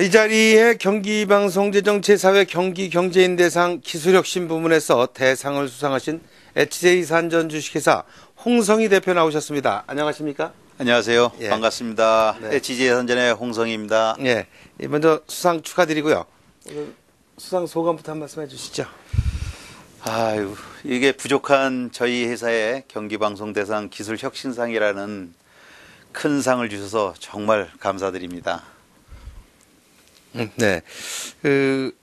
이 자리에 경기방송재정 제4회 경기경제인대상 기술혁신 부문에서 대상을 수상하신 HJ산전 주식회사 홍성희 대표 나오셨습니다. 안녕하십니까? 안녕하세요. 예. 반갑습니다. 네. HJ산전의 홍성희입니다. 예. 먼저 수상 축하드리고요. 오늘 수상 소감부터 한 말씀 해주시죠. 아유, 이게 부족한 저희 회사의 경기방송대상 기술혁신상이라는 큰 상을 주셔서 정말 감사드립니다. 네.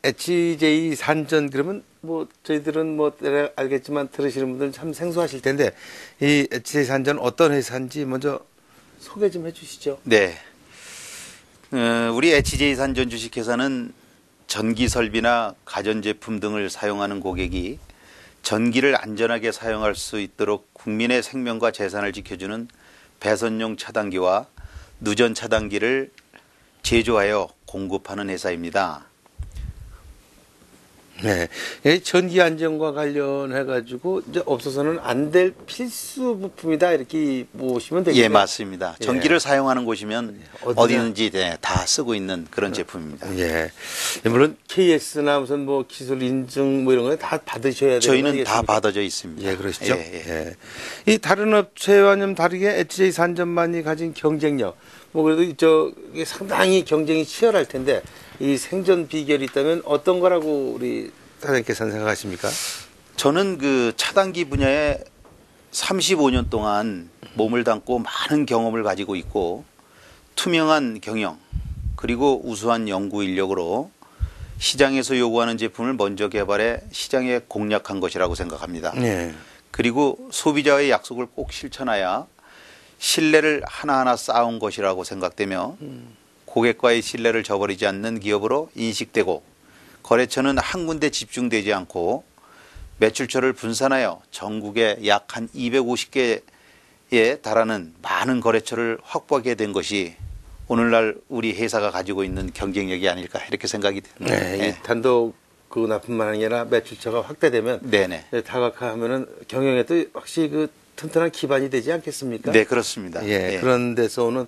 HJ 산전 그러면 저희들은 알겠지만 들으시는 분들은 참 생소하실 텐데 이 HJ 산전 어떤 회사인지 먼저 소개 좀 해주시죠. 네. 우리 HJ산전 주식회사는 전기 설비나 가전제품 등을 사용하는 고객이 전기를 안전하게 사용할 수 있도록 국민의 생명과 재산을 지켜주는 배선용 차단기와 누전 차단기를 제조하여 공급하는 회사입니다. 네, 전기 안전과 관련해 가지고 이제 없어서는 안 될 필수 부품이다 이렇게 보시면 되겠네요. 예, 맞습니다. 예. 전기를 사용하는 곳이면 어디나. 어디든지 다 쓰고 있는 그런 제품입니다. 예, 물론 KS나 무슨 기술 인증 이런 거 다 받으셔야 되는 저희는 다 받아져 있습니다. 예, 그러시죠. 예. 예. 이 다른 업체와 좀 다르게 HJ 산전만이 가진 경쟁력, 그래도 이게 상당히 경쟁이 치열할 텐데 이 생존 비결이 있다면 어떤 거라고 우리 사장님께서는 생각하십니까? 저는 그 차단기 분야에 35년 동안 몸을 담고 많은 경험을 가지고 있고 투명한 경영 그리고 우수한 연구 인력으로 시장에서 요구하는 제품을 먼저 개발해 시장에 공략한 것이라고 생각합니다. 네. 그리고 소비자의 약속을 꼭 실천하여 신뢰를 하나하나 쌓은 것이라고 생각되며 고객과의 신뢰를 저버리지 않는 기업으로 인식되고 거래처는 한 군데 집중되지 않고 매출처를 분산하여 전국에 약 한 250개에 달하는 많은 거래처를 확보하게 된 것이 오늘날 우리 회사가 가지고 있는 경쟁력이 아닐까 이렇게 생각이 듭니다. 네, 예. 이 단독 납품만 아니라 매출처가 확대되면 네네. 다각화하면은 경영에도 확실히 튼튼한 기반이 되지 않겠습니까? 네, 그렇습니다. 예, 예. 그런 데서 오는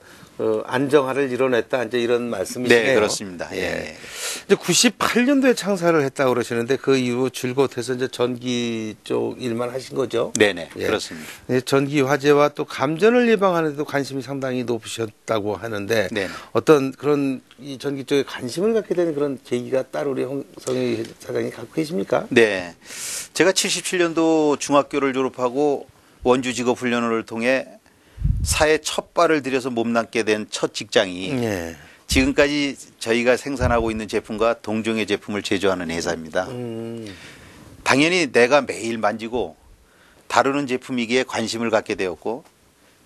안정화를 이뤄냈다 이제 이런 말씀이시네요. 네, 그렇습니다. 예. 예. 이제 98년도에 창사를 했다고 그러시는데 그 이후 줄곧 해서 이제 전기 쪽 일만 하신 거죠? 네네, 예. 그렇습니다. 예, 전기 화재와 또 감전을 예방하는 데도 관심이 상당히 높으셨다고 하는데 네네. 어떤 그런 이 전기 쪽에 관심을 갖게 되는 그런 계기가 따로 우리 홍성희 사장님 갖고 계십니까? 네. 제가 77년도 중학교를 졸업하고 원주 직업 훈련을 통해 사회 첫 발을 들여서 몸담게 된 첫 직장이 예. 지금까지 저희가 생산하고 있는 제품과 동종의 제품을 제조하는 회사입니다. 당연히 내가 매일 만지고 다루는 제품이기에 관심을 갖게 되었고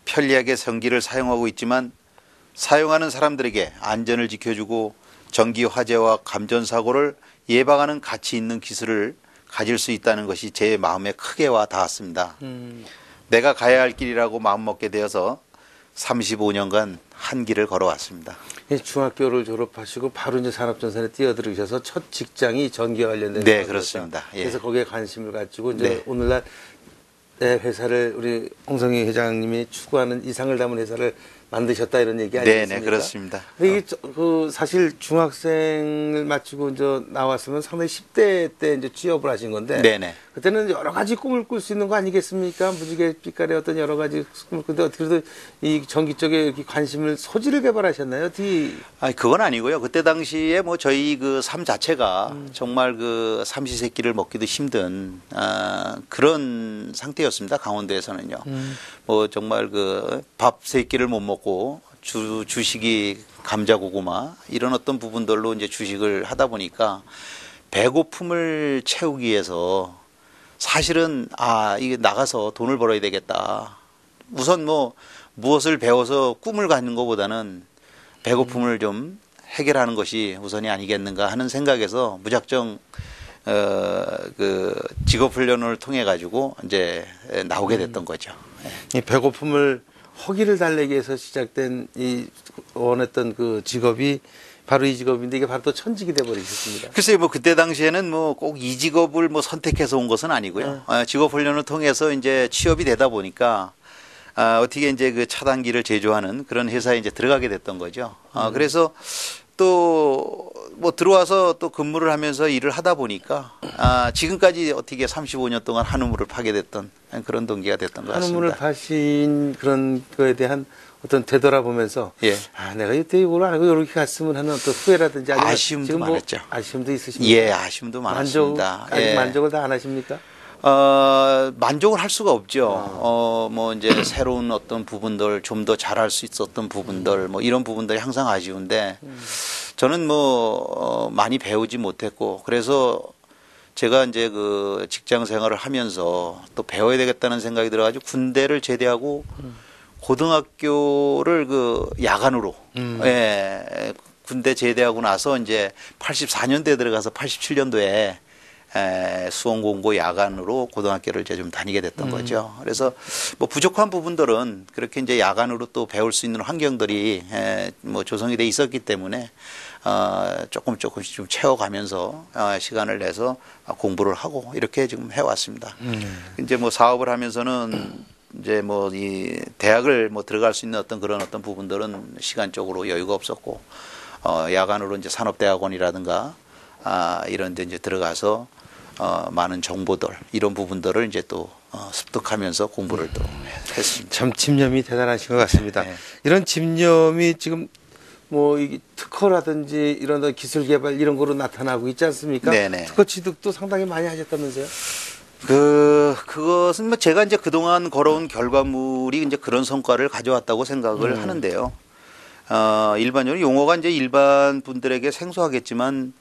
편리하게 전기를 사용하고 있지만 사용하는 사람들에게 안전을 지켜주고 전기 화재와 감전 사고를 예방하는 가치 있는 기술을 가질 수 있다는 것이 제 마음에 크게 와 닿았습니다. 내가 가야 할 길이라고 마음먹게 되어서 35년간 한 길을 걸어왔습니다. 중학교를 졸업하시고 바로 이제 산업전선에 뛰어들으셔서 첫 직장이 전기와 관련된 네, 거였죠. 그렇습니다. 예. 그래서 거기에 관심을 가지고 이제 네. 오늘날 내 회사를 우리 홍성희 회장님이 추구하는 이상을 담은 회사를 만드셨다 이런 얘기 아니겠습니까? 네, 그렇습니다. 이게 사실 중학생을 마치고 이제 나왔으면 상당히 10대 때 이제 취업을 하신 건데 네네. 그때는 여러 가지 꿈을 꿀 수 있는 거 아니겠습니까? 무지개 빛깔의 어떤 여러 가지 꿈을 꾸는데 어떻게 그래도 이 전기 쪽에 이렇게 관심을 소질을 개발하셨나요? 어떻게? 아니, 그건 아니고요. 그때 당시에 저희 그 삶 자체가 정말 그 삼시세끼를 먹기도 힘든 그런 상태였습니다. 강원도에서는요. 정말 그 밥 세 끼를 못 먹고 주식이 감자고구마 이런 어떤 부분들로 이제 주식을 하다 보니까 배고픔을 채우기 위해서 사실은 이게 나가서 돈을 벌어야 되겠다. 우선 무엇을 배워서 꿈을 갖는 것보다는 배고픔을 좀 해결하는 것이 우선이 아니겠는가 하는 생각에서 무작정 그 직업 훈련을 통해 가지고 이제 나오게 됐던 거죠. 이 배고픔을 허기를 달래기 위해서 시작된 이 원했던 그 직업이 바로 이 직업인데 이게 바로 또 천직이 돼버리셨습니다. 글쎄요, 그때 당시에는 꼭 이 직업을 선택해서 온 것은 아니고요. 직업 훈련을 통해서 이제 취업이 되다 보니까 어떻게 이제 그 차단기를 제조하는 그런 회사에 이제 들어가게 됐던 거죠. 그래서 또 뭐 들어와서 또 근무를 하면서 일을 하다 보니까 지금까지 어떻게 35년 동안 한우물을 파게 됐던 그런 동기가 됐던 것 같습니다. 한우물을 파신 그런 거에 대한 어떤 되돌아보면서 예. 내가 이때 이걸 안 하고 이렇게 갔으면 하는 어떤 후회라든지 아니면 아쉬움도 지금 뭐 많았죠. 아쉬움도 있으십니까? 예, 아쉬움도 많았습니다. 아직 만족을 다 안 하십니까? 만족을 할 수가 없죠. 뭐 이제 새로운 어떤 부분들 좀 더 잘할 수 있었던 부분들 뭐 이런 부분들이 항상 아쉬운데 저는 뭐 많이 배우지 못했고 그래서 제가 이제 그 직장 생활을 하면서 또 배워야 되겠다는 생각이 들어가지고 군대를 제대하고 고등학교를 그 야간으로 예, 군대 제대하고 나서 이제 84년도에 들어가서 87년도에 수원공고 야간으로 고등학교를 이제 좀 다니게 됐던 거죠. 그래서 뭐 부족한 부분들은 그렇게 이제 야간으로 또 배울 수 있는 환경들이 뭐 조성이 돼 있었기 때문에 조금씩 좀 채워가면서 시간을 내서 공부를 하고 이렇게 지금 해왔습니다. 이제 뭐 사업을 하면서는 이제 뭐 이 대학을 뭐 들어갈 수 있는 어떤 그런 어떤 부분들은 시간적으로 여유가 없었고 야간으로 이제 산업대학원이라든가 이런 데 이제 들어가서 많은 정보들 이런 부분들을 이제 또 습득하면서 공부를 또 했습니다. 참 집념이 대단하신 것 같습니다. 네. 이런 집념이 지금 뭐 이 특허라든지 이런 기술 개발 이런 거로 나타나고 있지 않습니까? 네네. 특허 취득도 상당히 많이 하셨다면서요? 그것은 뭐 제가 이제 그동안 걸어온 결과물이 이제 그런 성과를 가져왔다고 생각을 하는데요. 일반적으로 용어가 이제 일반 분들에게 생소하겠지만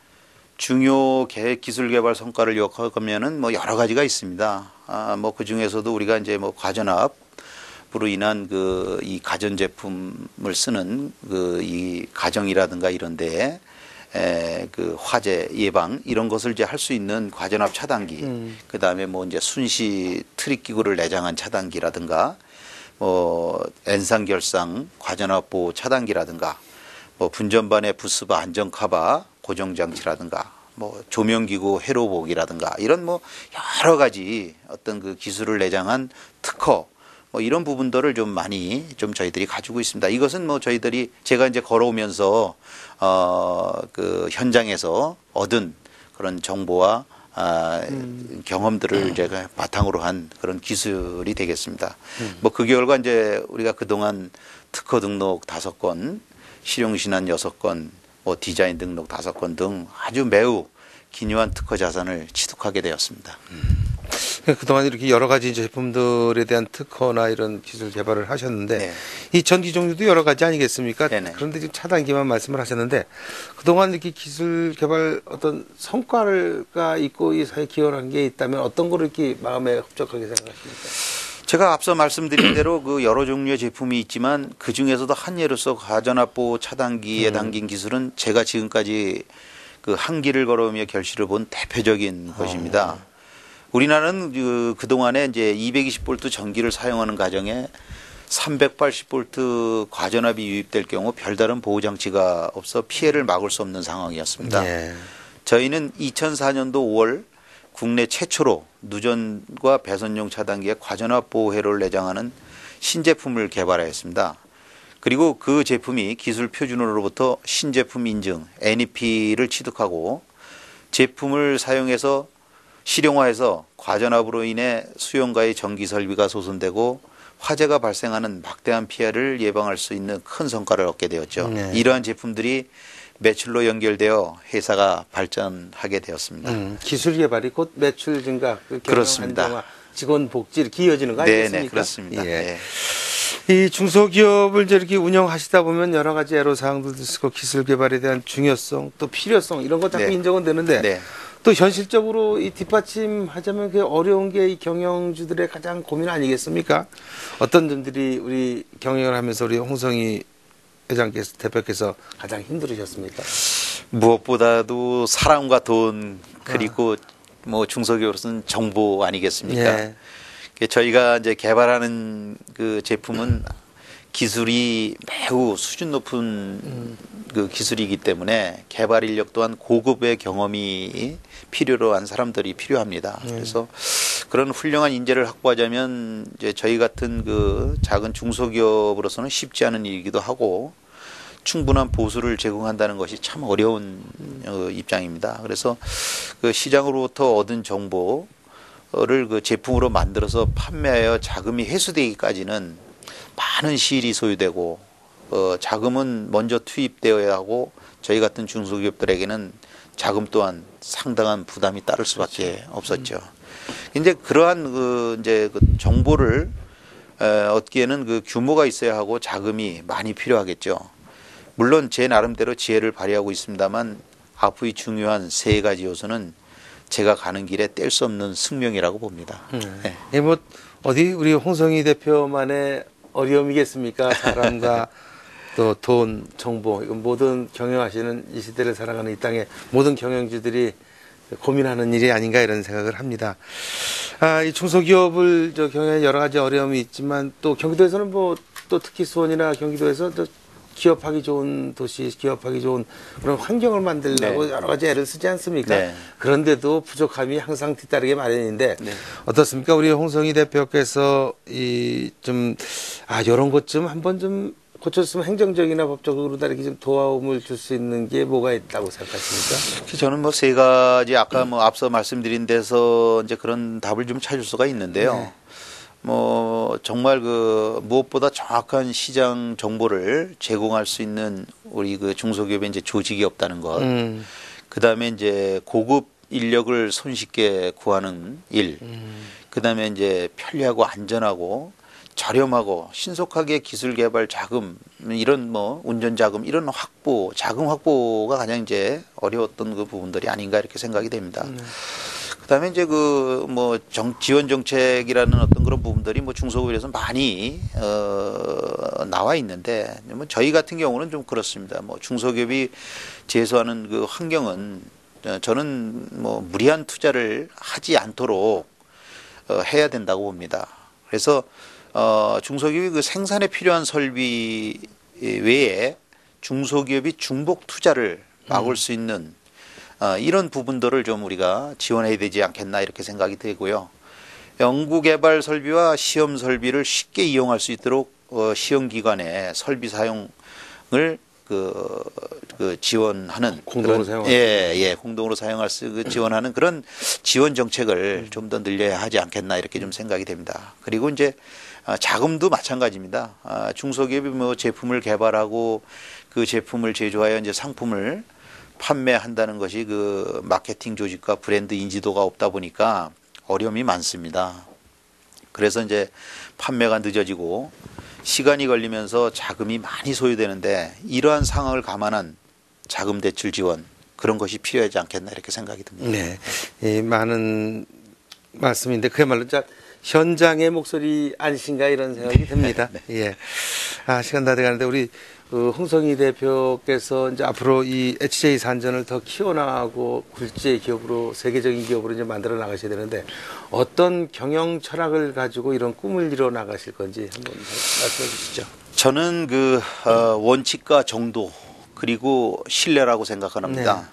중요 기술 개발 성과를 요약하면은 뭐 여러 가지가 있습니다. 뭐 그 중에서도 우리가 이제 뭐 과전압으로 인한 그 이 가전 제품을 쓰는 그 이 가정이라든가 이런 데에 그 화재 예방 이런 것을 이제 할 수 있는 과전압 차단기, 그 다음에 뭐 이제 순시 트릭 기구를 내장한 차단기라든가, 뭐 엔상 결상 과전압 보호 차단기라든가, 뭐 분전반의 부스바 안전 카바 고정 장치라든가, 뭐 조명 기구 회로복이라든가 이런 뭐 여러 가지 어떤 그 기술을 내장한 특허. 뭐 이런 부분들을 좀 많이 좀 저희들이 가지고 있습니다. 이것은 뭐 저희들이 제가 이제 걸어오면서 그 현장에서 얻은 그런 정보와 경험들을 제가 바탕으로 한 그런 기술이 되겠습니다. 뭐 그 결과 이제 우리가 그동안 특허 등록 5건, 실용신안 6건, 뭐 디자인 등록 5건 등 아주 매우 기묘한 특허 자산을 취득하게 되었습니다. 그동안 이렇게 여러 가지 제품들에 대한 특허나 이런 기술 개발을 하셨는데 네. 이 전기 종류도 여러 가지 아니겠습니까? 네네. 그런데 지금 차단기만 말씀을 하셨는데 그동안 이렇게 기술 개발 어떤 성과가 있고 이 사회에 기여를 한 게 있다면 어떤 거를 이렇게 마음에 흡족하게 생각하십니까? 제가 앞서 말씀드린 대로 그 여러 종류의 제품이 있지만 그 중에서도 한 예로서 가전압보 차단기에 담긴 기술은 제가 지금까지 그 한길을 걸어오며 결실을 본 대표적인 것입니다. 우리나라는 그동안에 이제 220V 전기를 사용하는 가정에 380V 과전압이 유입될 경우 별다른 보호 장치가 없어 피해를 막을 수 없는 상황이었습니다. 네. 저희는 2004년도 5월 국내 최초로 누전과 배선용 차단기에 과전압 보호회로를 내장하는 신제품을 개발하였습니다. 그리고 그 제품이 기술 표준으로부터 신제품 인증 NEP를 취득하고 제품을 사용해서 실용화해서 과전압으로 인해 수용가의 전기 설비가 소선되고 화재가 발생하는 막대한 피해를 예방할 수 있는 큰 성과를 얻게 되었죠. 네. 이러한 제품들이 매출로 연결되어 회사가 발전하게 되었습니다. 기술 개발이 곧 매출 증가, 그 경영 그렇습니다. 안정화, 직원 복지 이렇게 이어지는 거 아니겠습니까? 네, 그렇습니다. 예. 네. 이 중소기업을 이제 이렇게 운영하시다 보면 여러 가지 애로사항들도 있고 기술 개발에 대한 중요성 또 필요성 이런 거 자꾸 네. 인정은 되는데 네. 또 현실적으로 이 뒷받침하자면 그 어려운 게 이 경영주들의 가장 고민 아니겠습니까? 어떤 점들이 우리 경영을 하면서 우리 홍성희 회장께서 대표께서 가장 힘들으셨습니까? 무엇보다도 사람과 돈 그리고 뭐 중소기업으로서는 정보 아니겠습니까? 예. 저희가 이제 개발하는 그 제품은 기술이 매우 수준 높은 그 기술이기 때문에 개발 인력 또한 고급의 경험이 필요로 한 사람들이 필요합니다. 그래서 그런 훌륭한 인재를 확보하자면 이제 저희 같은 그 작은 중소기업으로서는 쉽지 않은 일이기도 하고 충분한 보수를 제공한다는 것이 참 어려운 입장입니다. 그래서 그 시장으로부터 얻은 정보를 그 제품으로 만들어서 판매하여 자금이 회수되기까지는 많은 시일이 소요되고 자금은 먼저 투입되어야 하고 저희 같은 중소기업들에게는 자금 또한 상당한 부담이 따를 수밖에 없었죠. 이제 그러한 이제 그 정보를 얻기에는 그 규모가 있어야 하고 자금이 많이 필요하겠죠. 물론 제 나름대로 지혜를 발휘하고 있습니다만 앞으로 중요한 세 가지 요소는 제가 가는 길에 뗄 수 없는 숙명이라고 봅니다. 네. 뭐 어디 우리 홍성희 대표만의 어려움이겠습니까? 사람과 또 돈, 정보, 이건 모든 경영하시는 이 시대를 살아가는 이 땅의 모든 경영주들이 고민하는 일이 아닌가 이런 생각을 합니다. 이 중소기업을 경영에 여러 가지 어려움이 있지만 또 경기도에서는 뭐 또 특히 수원이나 경기도에서 또 기업하기 좋은 도시, 기업하기 좋은 그런 환경을 만들려고 네. 여러 가지 애를 쓰지 않습니까? 네. 그런데도 부족함이 항상 뒤따르게 마련인데 네. 어떻습니까? 우리 홍성희 대표께서 이런 것 좀 한번 좀 고쳤으면 행정적이나 법적으로 다 이렇게 좀 도움을 줄 수 있는 게 뭐가 있다고 생각하십니까? 저는 뭐 세 가지 아까 뭐 앞서 말씀드린 데서 이제 그런 답을 좀 찾을 수가 있는데요. 네. 뭐 정말 그 무엇보다 정확한 시장 정보를 제공할 수 있는 우리 그 중소기업에 이제 조직이 없다는 것. 그다음에 이제 고급 인력을 손쉽게 구하는 일. 그다음에 이제 편리하고 안전하고 저렴하고 신속하게 기술 개발 자금 이런 뭐 운전 자금 이런 확보 자금 확보가 가장 이제 어려웠던 그 부분들이 아닌가 이렇게 생각이 됩니다. 그다음에 이제 그 뭐 지원 정책이라는 어떤 그런 부분들이 뭐 중소기업에서 많이 나와 있는데 뭐 저희 같은 경우는 좀 그렇습니다. 뭐 중소기업이 제소하는 그 환경은 저는 뭐 무리한 투자를 하지 않도록 해야 된다고 봅니다. 그래서 중소기업이 그 생산에 필요한 설비 외에 중소기업이 중복 투자를 막을 수 있는 이런 부분들을 좀 우리가 지원해야 되지 않겠나 이렇게 생각이 되고요. 연구개발 설비와 시험 설비를 쉽게 이용할 수 있도록 시험기관에 설비 사용을 지원하는 공동으로 사용할 공동으로 사용할 수 지원하는 그런 지원 정책을 좀 더 늘려야 하지 않겠나 이렇게 좀 생각이 됩니다. 그리고 이제 자금도 마찬가지입니다. 중소기업이 뭐 제품을 개발하고 그 제품을 제조하여 이제 상품을 판매한다는 것이 그 마케팅 조직과 브랜드 인지도가 없다 보니까 어려움이 많습니다. 그래서 이제 판매가 늦어지고 시간이 걸리면서 자금이 많이 소요되는데 이러한 상황을 감안한 자금 대출 지원 그런 것이 필요하지 않겠나 이렇게 생각이 듭니다. 네, 많은 말씀인데 그야말로 현장의 목소리 아니신가 이런 생각이 듭니다. 네. 예. 시간 다 돼가는데 우리 홍성희 대표께서 이제 앞으로 이 HJ 산전을 더 키워나가고 굴지의 기업으로 세계적인 기업으로 이제 만들어 나가셔야 되는데 어떤 경영 철학을 가지고 이런 꿈을 이뤄 나가실 건지 한번 말씀해 주시죠. 저는 그 원칙과 정도 그리고 신뢰라고 생각합니다.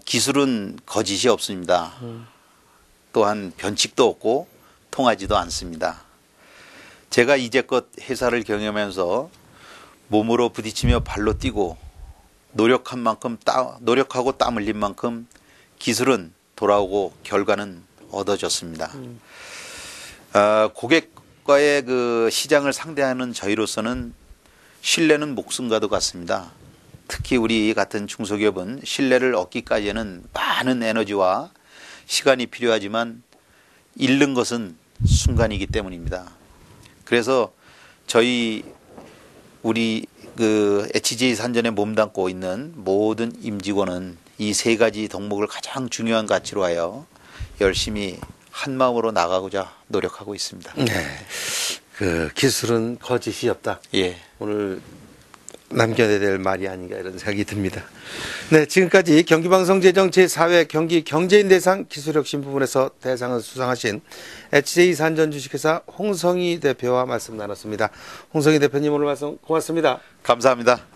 기술은 거짓이 없습니다. 또한 변칙도 없고 통하지도 않습니다. 제가 이제껏 회사를 경영하면서 몸으로 부딪히며 발로 뛰고 노력한 만큼 노력하고 땀 흘린 만큼 기술은 돌아오고 결과는 얻어졌습니다. 고객과의 그 시장을 상대하는 저희로서는 신뢰는 목숨과도 같습니다. 특히 우리 같은 중소기업은 신뢰를 얻기까지는 많은 에너지와 시간이 필요하지만 잃는 것은 순간이기 때문입니다. 그래서 우리 그 HJ 산전에 몸담고 있는 모든 임직원은 이 세 가지 덕목을 가장 중요한 가치로 하여 열심히 한 마음으로 나가고자 노력하고 있습니다. 네. 그 기술은 거짓이 없다. 예. 오늘 남겨야 될 말이 아닌가 이런 생각이 듭니다. 네, 지금까지 경기방송재정 제4회 경기 경제인대상 기술혁신 부분에서 대상을 수상하신 HJ 산전 주식회사 홍성희 대표와 말씀 나눴습니다. 홍성희 대표님 오늘 말씀 고맙습니다. 감사합니다.